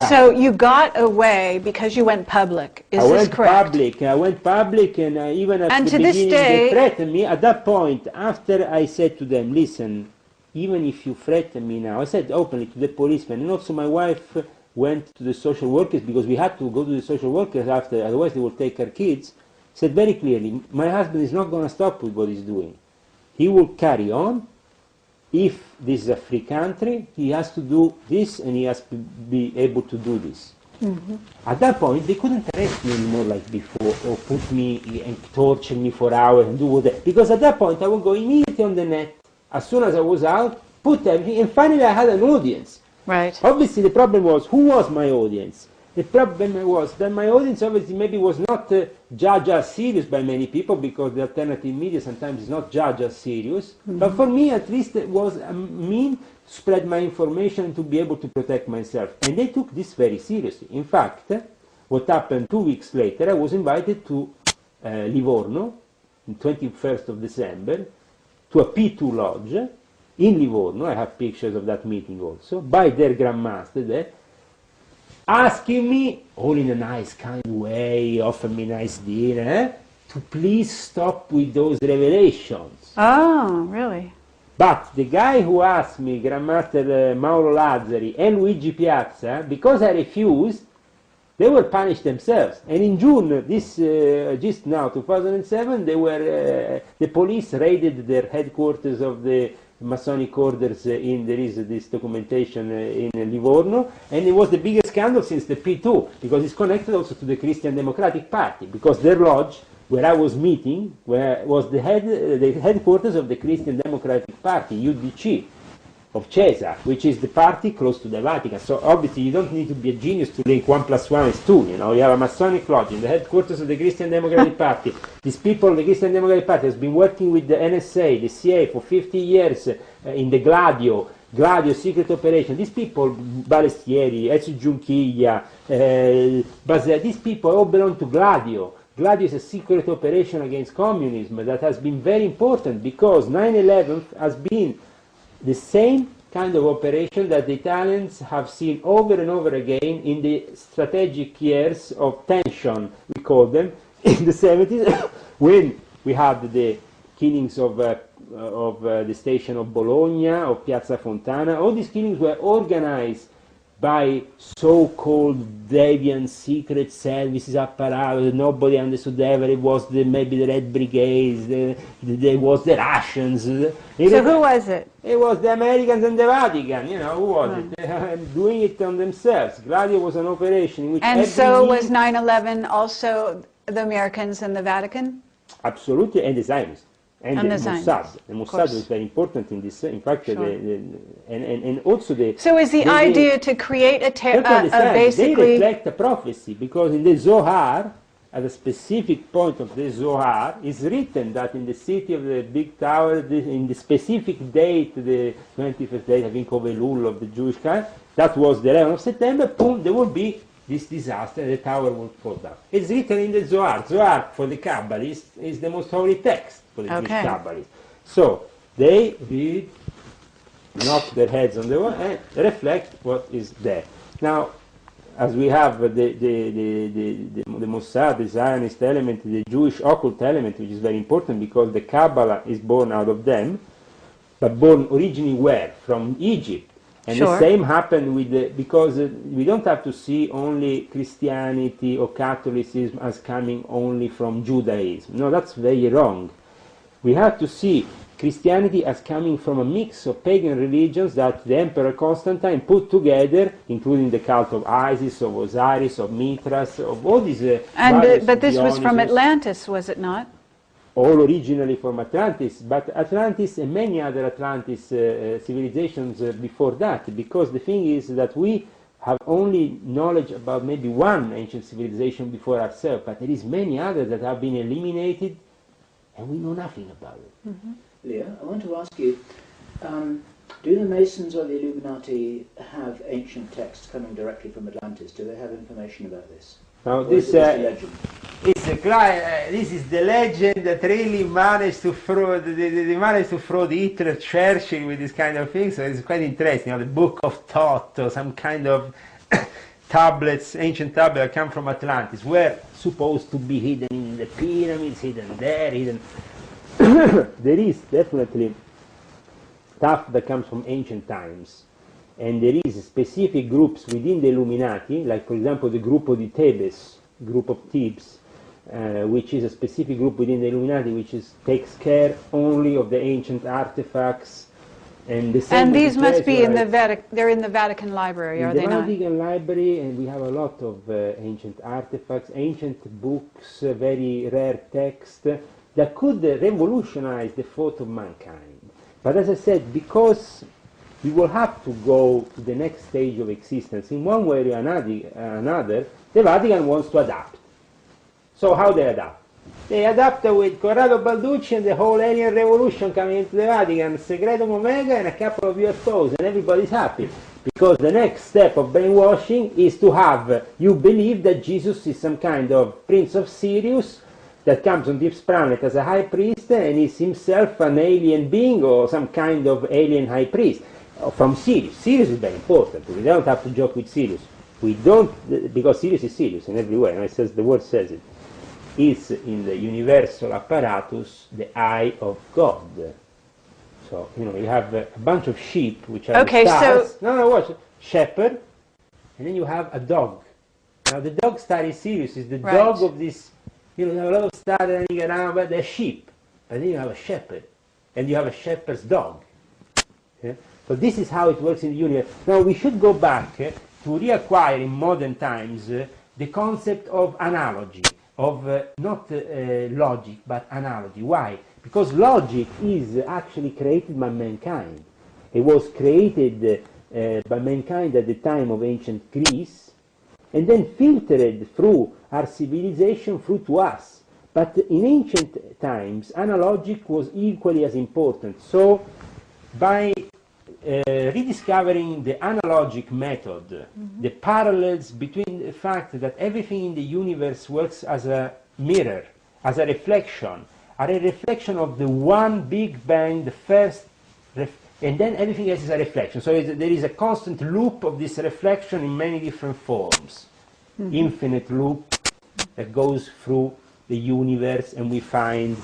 So you got away because you went public. Is this correct? I went public, and even at And the to this beginning day- they threatened me. At that point, after I said to them, listen, even if you threaten me now, I said openly to the policeman, and also my wife went to the social workers, because we had to go to the social workers after, otherwise they would take our kids, said very clearly, my husband is not going to stop with what he's doing. He will carry on. If this is a free country, he has to do this, and he has to be able to do this. Mm-hmm. At that point, they couldn't arrest me anymore like before, or put me and torture me for hours and do whatever. Because at that point, I would go immediately on the net, as soon as I was out, put everything, and finally I had an audience. Right. Obviously, the problem was, who was my audience? The problem was that my audience obviously maybe was not judged as serious by many people, because the alternative media sometimes is not judged as serious. Mm-hmm. But for me, at least, it was a mean to spread my information and to be able to protect myself. And they took this very seriously. In fact, what happened 2 weeks later, I was invited to Livorno, on 21st of December, to a P2 lodge in Livorno. I have pictures of that meeting also, by their grandmaster there, asking me, all in a nice kind way, offer me nice dinner, to please stop with those revelations. Oh, really? But the guy who asked me, Grandmaster Mauro Lazzari and Luigi Piazza, because I refused, they were punished themselves. And in June, just now, 2007, the police raided their headquarters of the Masonic orders. There is this documentation in Livorno, and it was the biggest scandal since the P2, because it's connected also to the Christian Democratic Party, because their lodge, where I was meeting, was the headquarters of the Christian Democratic Party, UDC, of Cesar, which is the party close to the Vatican. So obviously you don't need to be a genius to link 1 + 1 is 2, you know. You have a Masonic lodge in the headquarters of the Christian Democratic Party. These people, the Christian Democratic Party, has been working with the NSA, the CIA for 50 years in the Gladio secret operation. These people, Balestieri, Ezio Giunchiglia, these people all belong to Gladio. Gladio is a secret operation against communism that has been very important, because 9/11 has been the same kind of operation that the Italians have seen over and over again in the strategic years of tension, we call them, in the 70s, when we had the killings of the station of Bologna, of Piazza Fontana. All these killings were organized by so-called deviant secret services apparatus. Nobody understood ever. It was maybe the Red Brigades, there was the Russians. So who was it? It was the Americans and the Vatican, you know, who was it? They were doing it on themselves. Gladio was an operation in which And so was 9/11 also the Americans and the Vatican? Absolutely, and the Zionists. And the Mossad. The Mossad was very important in this. In fact, sure. and also the. So is the idea to create basically? They reflect a prophecy, because in the Zohar, at a specific point of the Zohar, is written that in the city of the big tower, in the specific date, the 21st date, I think, of Elul, of the Jewish calendar, that was the 11th of September. Boom, there will be this disaster, the tower will fall down. It's written in the Zohar. Zohar, for the Kabbalists, is the most holy text for the Jewish Kabbalists. So they read, knock their heads on the wall, and reflect what is there. Now, as we have the Mossad, the Zionist element, the Jewish occult element, which is very important because the Kabbalah is born out of them, but born originally where? From Egypt. And sure. The same happened with because we don't have to see only Christianity or Catholicism as coming only from Judaism. No, that's very wrong. We have to see Christianity as coming from a mix of pagan religions that the Emperor Constantine put together, including the cult of Isis, of Osiris, of Mithras, of all these. But this was from Atlantis, was it not? All originally from Atlantis, but Atlantis and many other Atlantis civilizations before that, because the thing is that we have only knowledge about maybe one ancient civilization before ourselves, but there is many others that have been eliminated and we know nothing about it. Mm-hmm. Leah, I want to ask you, do the Masons or the Illuminati have ancient texts coming directly from Atlantis? Do they have information about this? Now, this is the legend that really managed to fraud. They managed to fraud Hitler, Churchill with this kind of thing. So it's quite interesting. You know, the Book of Thought or some kind of tablets, ancient tablets that come from Atlantis, were supposed to be hidden in the pyramids, hidden there, hidden. There is definitely stuff that comes from ancient times, and there is specific groups within the Illuminati, like for example the Gruppo di Tebes, group of Thebes, which is a specific group within the Illuminati which takes care only of the ancient artifacts. And these must be in the Vatican. They're in the Vatican Library, are they not? In the Vatican Library, and we have a lot of ancient artifacts, ancient books, very rare text that could revolutionize the thought of mankind. But as I said, because we will have to go to the next stage of existence in one way or another, the Vatican wants to adapt. So how they adapt? They adapt with Corrado Balducci and the whole alien revolution coming into the Vatican, Secretum Omega and a couple of UFOs, and everybody's happy. Because the next step of brainwashing is to have you believe that Jesus is some kind of Prince of Sirius that comes on this planet as a high priest and is himself an alien being or some kind of alien high priest from Sirius. Sirius is very important. We don't have to joke with Sirius. We don't, because Sirius is Sirius in every way. And it says, the word says it. Is in the universal apparatus the eye of God. So, you know, you have a bunch of sheep which are okay, the stars. so watch. Shepherd, and then you have a dog. Now the dog star is Sirius, is the right. dog of this, you know, you have a lot of stars running around, but they're sheep. But then you have a shepherd, and you have a shepherd's dog. Yeah? So this is how it works in the universe. Now we should go back to reacquire in modern times the concept of analogy. Of not logic, but analogy. Why? Because logic is actually created by mankind. It was created by mankind at the time of ancient Greece, and then filtered through our civilization through to us. But in ancient times, analogic was equally as important. So, by rediscovering the analogic method, the parallels between the fact that everything in the universe works as a mirror, as a reflection, are a reflection of the one big bang, the first, and then everything else is a reflection. So there is a constant loop of this reflection in many different forms. Infinite loop that goes through the universe, and we find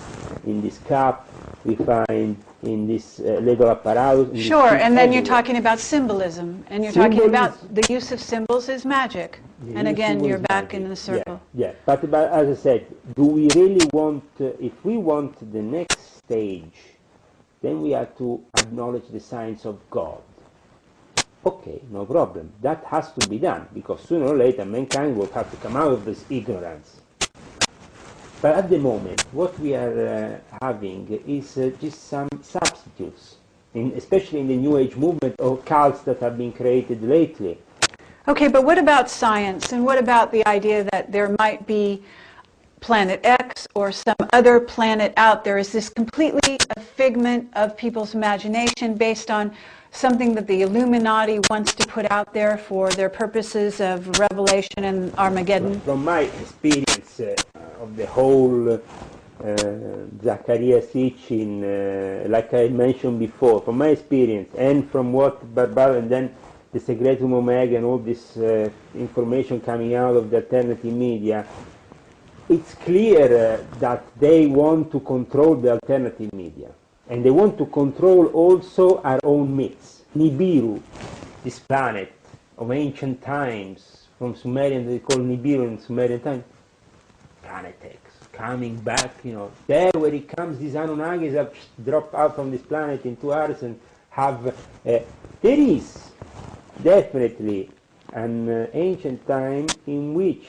in this cup, we find in this little apparatus. Sure, and then you're talking about symbolism, and you're talking about the use of symbols is magic. And again, you're back in the circle. Yeah. But as I said, do we really want, if we want the next stage, then we have to acknowledge the science of God. Okay, no problem. That has to be done, because sooner or later mankind will have to come out of this ignorance. But at the moment, what we are having is just some substitutes, especially in the New Age movement or cults that have been created lately. Okay, but what about science? And what about the idea that there might be Planet X or some other planet out there? Is this completely a figment of people's imagination based on something that the Illuminati wants to put out there for their purposes of revelation and Armageddon? From my experience of the whole Zaccaria Sitchin, like I mentioned before, from my experience and from what Barbara and then the Secretum Omega and all this information coming out of the alternative media, it's clear that they want to control the alternative media. And they want to control also our own myths. Nibiru, this planet of ancient times, from Sumerian, they call Nibiru in Sumerian times, Planet X, coming back, you know, there where it comes, these Anunnakis have dropped out from this planet into ours and have, there is definitely an ancient time in which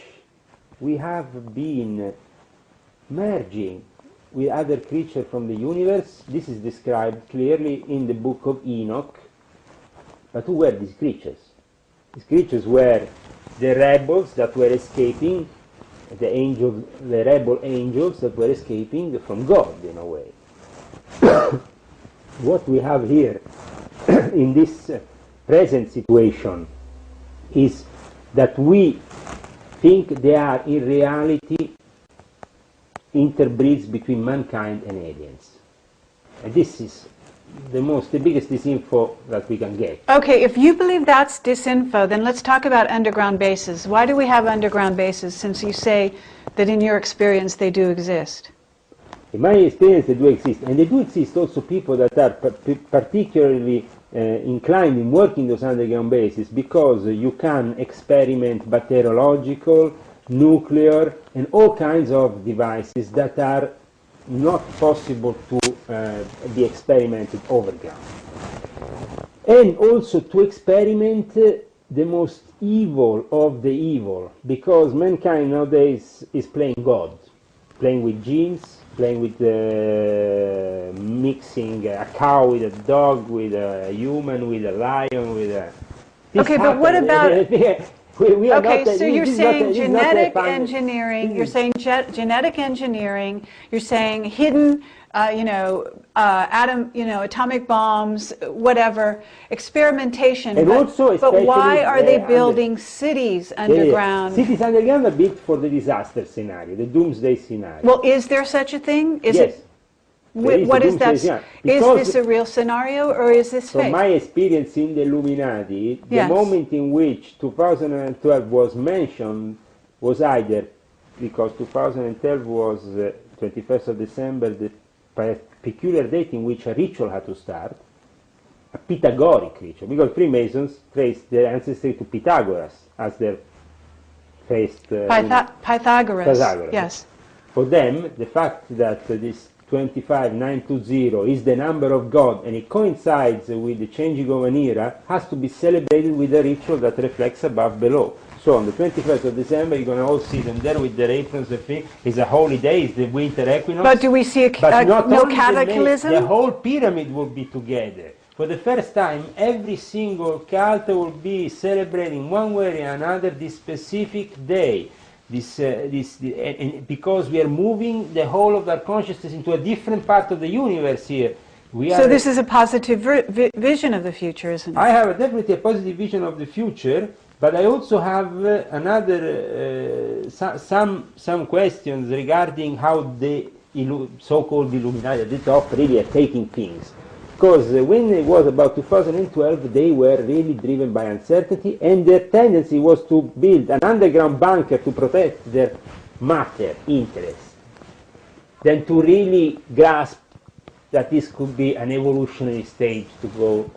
we have been merging with other creatures from the universe. This is described clearly in the book of Enoch. But who were these creatures? These creatures were the rebels that were escaping, the rebel angels that were escaping from God in a way. What we have here in this present situation is that we think they are in reality interbreeds between mankind and aliens. And this is the biggest disinfo that we can get. Okay, if you believe that's disinfo, then let's talk about underground bases. Why do we have underground bases, since you say that in your experience they do exist? In my experience, they do exist, and they do exist also people that are particularly inclined in working those underground bases, because you can experiment bacteriological, nuclear, and all kinds of devices that are not possible to be experimented overground. And also to experiment the most evil of the evil, because mankind nowadays is playing God, playing with genes, playing with mixing a cow with a dog, with a human, with a lion, with a... Okay, but what about... We are Okay, not, so you're saying genetic not engineering, you're saying genetic engineering, you're saying hidden, atomic bombs, whatever, experimentation. And also but why especially, are they building cities underground? Cities underground are built for the disaster scenario, the doomsday scenario. Well, is there such a thing? Is yes. it? What is that? Is this a real scenario, or is this fake? From my experience in the Illuminati, the Yes. moment in which 2012 was mentioned was either because 2012 was 21st of December, the peculiar date in which a ritual had to start, a Pythagorean ritual, because Freemasons trace their ancestry to Pythagoras as their first... Pythagoras, yes. For them, the fact that this 25920 is the number of God, and it coincides with the changing of an era, has to be celebrated with a ritual that reflects above below. So on the 21st of December, you're going to all see them there with their aprons. It's a holy day, it's the winter equinox. But do we see no cataclysm? The whole pyramid will be together. For the first time, every single cult will be celebrating one way or another this specific day. Because we are moving the whole of our consciousness into a different part of the universe here. So this is a positive vision of the future, isn't it? I have definitely a positive vision of the future, but I also have some questions regarding how the so-called Illuminati at the top really are taking things. Because when it was about 2012, they were really driven by uncertainty, and their tendency was to build an underground bunker to protect their matter interests, than to really grasp that this could be an evolutionary stage to go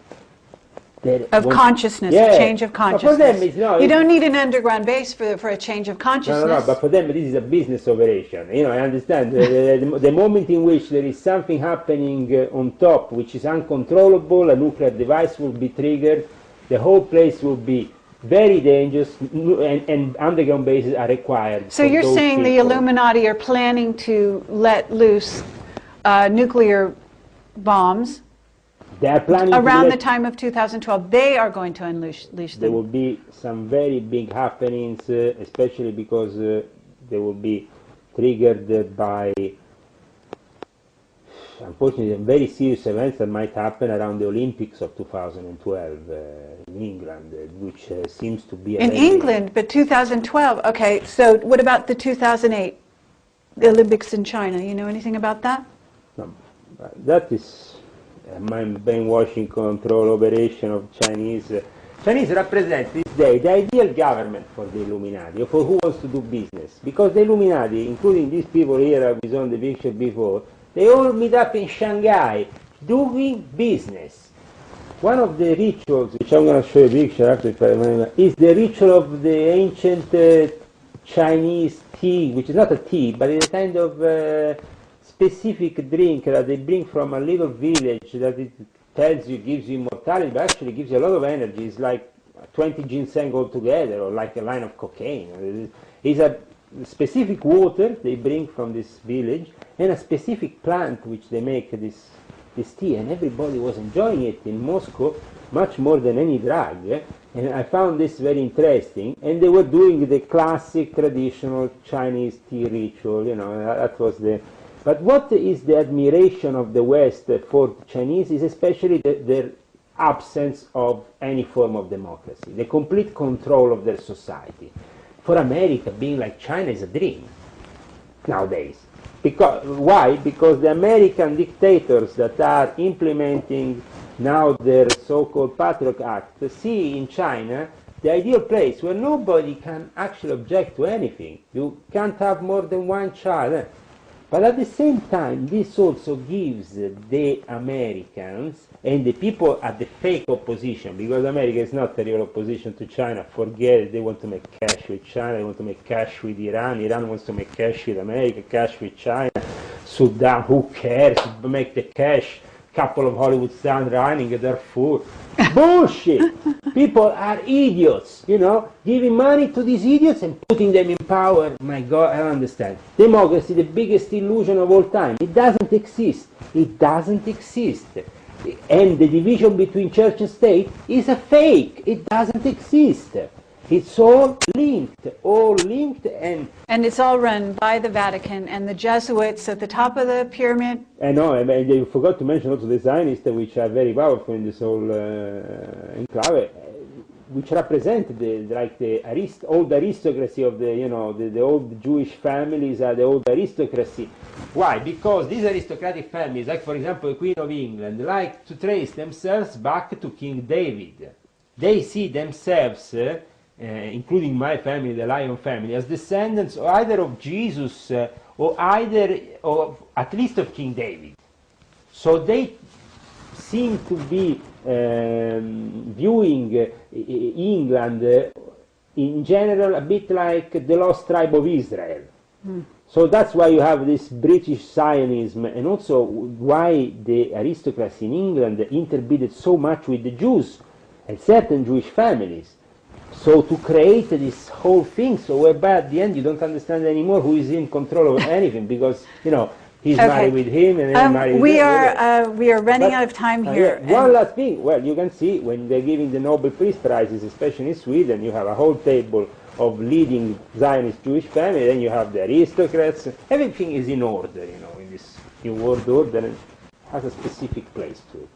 there. Of consciousness, a change of consciousness. But for them, you don't need an underground base for a change of consciousness. No, but for them this is a business operation. I understand. The moment in which there is something happening on top which is uncontrollable, a nuclear device will be triggered, the whole place will be very dangerous, and underground bases are required. So you're saying the Illuminati are planning to let loose nuclear bombs they are planning around the time of 2012. They are going to unleash them. There will be some very big happenings, especially because they will be triggered by, unfortunately, very serious events that might happen around the Olympics of 2012 in England, which seems to be... In England, but 2012, okay, so what about the 2008 Olympics in China? You know anything about that? No, that is... my brainwashing control operation of Chinese. Chinese represent this day the ideal government for the Illuminati, or for who wants to do business. Because the Illuminati, including these people here we saw in the picture before, they all meet up in Shanghai doing business. One of the rituals, which I'm going to show you a picture after if I remember, is the ritual of the ancient Chinese tea, which is not a tea, but it's a kind of specific drink that they bring from a little village that it tells you gives you immortality, but actually gives you a lot of energy. It's like 20 ginseng altogether, or like a line of cocaine. It's a specific water they bring from this village, and a specific plant which they make this tea, and everybody was enjoying it in Moscow much more than any drug. And I found this very interesting, and they were doing the classic traditional Chinese tea ritual, that was the... But what is the admiration of the West for the Chinese is especially their absence of any form of democracy, the complete control of their society. For America, being like China is a dream nowadays. Why? Because the American dictators that are implementing now their so-called Patriot Act see in China the ideal place where nobody can actually object to anything. You can't have more than one child. But at the same time, this also gives the Americans and the people at the fake opposition, because America is not a real opposition to China, forget it, they want to make cash with China, they want to make cash with Iran, Iran wants to make cash with America, cash with China, Sudan, who cares, make the cash, couple of Hollywood stars running Darfur. Bullshit! People are idiots, you know, giving money to these idiots and putting them in power. My God, I don't understand. Democracy, the biggest illusion of all time. It doesn't exist. It doesn't exist. And the division between church and state is a fake. It doesn't exist. It's all linked, and it's all run by the Vatican and the Jesuits at the top of the pyramid. I know, and you forgot to mention also the Zionists, which are very powerful in this whole enclave, which represent the old aristocracy of the old Jewish families are the old aristocracy. Why? Because these aristocratic families, like for example the Queen of England, like to trace themselves back to King David. They see themselves, including my family, the Lion family, as descendants either of Jesus or at least of King David. So they seem to be viewing England in general a bit like the lost tribe of Israel. So that's why you have this British Zionism, and also why the aristocracy in England interbreeded so much with the Jews and certain Jewish families. So to create this whole thing, so whereby at the end you don't understand anymore who is in control of anything, because he's married with him and then married with him. We are running out of time here. One last thing. Well, you can see when they're giving the Nobel Peace Prizes, especially in Sweden, you have a whole table of leading Zionist Jewish family, then you have the aristocrats. Everything is in order, in this new world order, and has a specific place to it.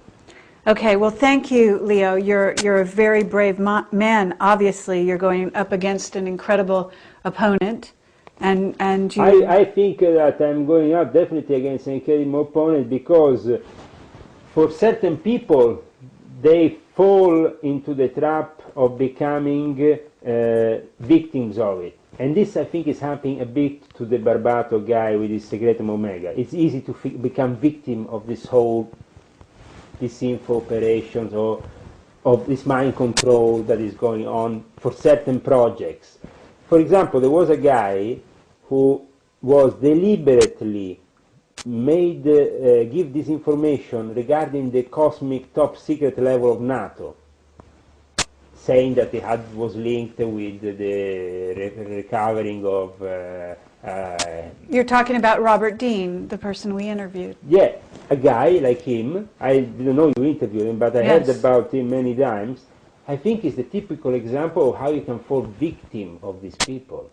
Okay, well, thank you, Leo. You're a very brave man. Obviously, you're going up against an incredible opponent, and you. I think that I'm going up definitely against an incredible opponent, because for certain people, they fall into the trap of becoming victims of it. And this, I think, is happening a bit to the Barbato guy with his Secretum Omega. It's easy to become victim of this whole disinfo operations or of this mind control that is going on for certain projects. For example, there was a guy who was deliberately made give this information regarding the cosmic top secret level of NATO, saying that it was linked with the recovering of... You're talking about Robert Dean, the person we interviewed. Yeah, a guy like him. I didn't know you interviewed him, but I heard about him many times. I think he's the typical example of how you can fall victim of these people.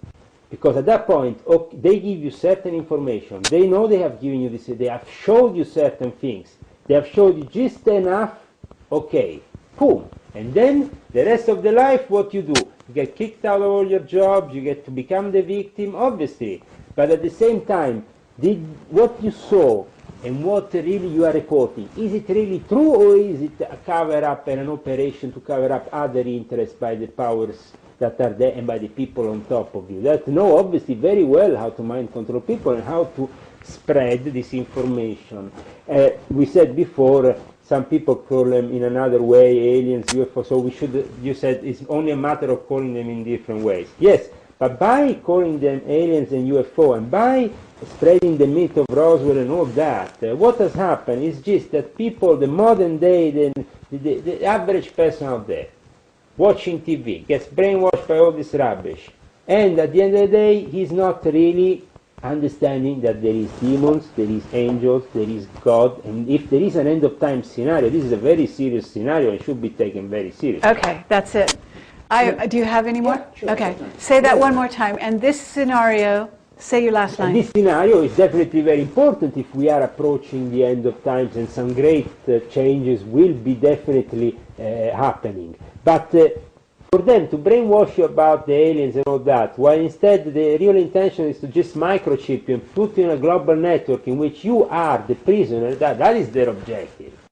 Because at that point, they give you certain information. They know they have given you this, they have showed you certain things. They have showed you just enough, okay, boom. And then the rest of the life, what you do? You get kicked out of all your jobs, you get to become the victim, obviously. But at the same time, what you saw and what really you are reporting, is it really true, or is it a cover-up and an operation to cover up other interests by the powers that are there and by the people on top of you that know obviously very well how to mind control people and how to spread this information? We said before, some people call them in another way aliens, UFO, so you said it's only a matter of calling them in different ways. Yes, but by calling them aliens and UFO and by spreading the myth of Roswell and all that, what has happened is just that people, the modern day, the average person out there, watching TV, gets brainwashed by all this rubbish, and at the end of the day, he's not really understanding that there is demons, there is angels, there is God, and if there is an end of time scenario, this is a very serious scenario and should be taken very seriously. Okay, that's it. Do you have any more? Yeah, sure, okay, sure. say that one more time. And this scenario, say your last line. And this scenario is definitely very important if we are approaching the end of times, and some great changes will be definitely happening. But for them to brainwash you about the aliens and all that, while instead the real intention is to just microchip you and put you in a global network in which you are the prisoner, that is their objective.